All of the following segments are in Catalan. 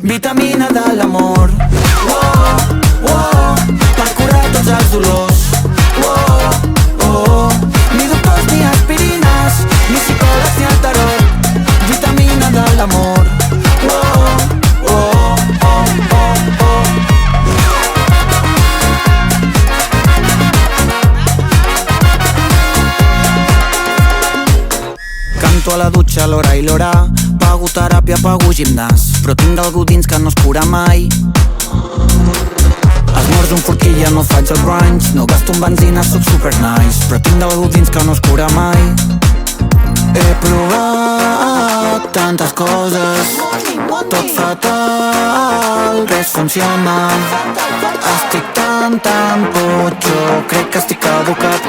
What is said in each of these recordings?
Vitamina de l'amor. Oh, oh, per curar tots els dolors. Oh, oh, ni doctors ni aspirines, ni psicòlegs ni el tarot. Vitamina de l'amor. Oh, oh, oh, oh, oh. Canto a la dutxa l'hora i l'hora, pago teràpia, pago gimnàs, però tinc algú dins que no es cura mai. Esmorzo un forquilla, no faig el brunch, no gasto en benzina, soc super nice, però tinc algú dins que no es cura mai. He provat tantes coses, tot fatal, res funciona. Estic tan potxo, crec que estic caducat.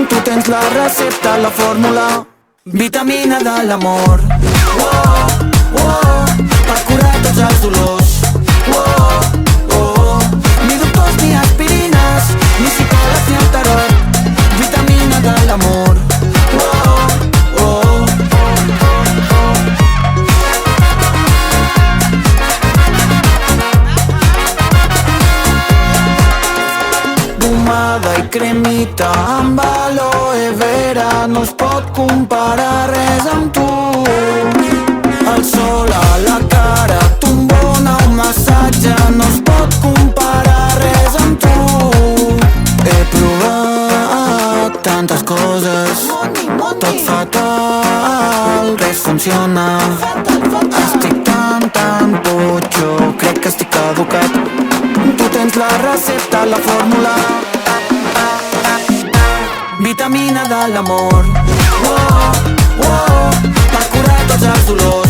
Tu tens la recepta, la fórmula. Vitamina de l'amor. Oh, oh, per curar tots els dolors. Oh, oh, ni doctors ni aspirines, ni psicòlegs ni el tarot. Vitamina de l'amor. Oh, oh, pomada i cremita amb aloe vera, no es pot comparar res amb tu. El sol a la cara, tu un bon massatge, no es pot comparar res amb tu. He provat tantes coses, tot fatal, res funciona. Estic tan potxo, crec que estic caducat. Tu tens la recepta, la fórmula. Vitamina de l'amor. Oh, oh, per curar tots els dolors.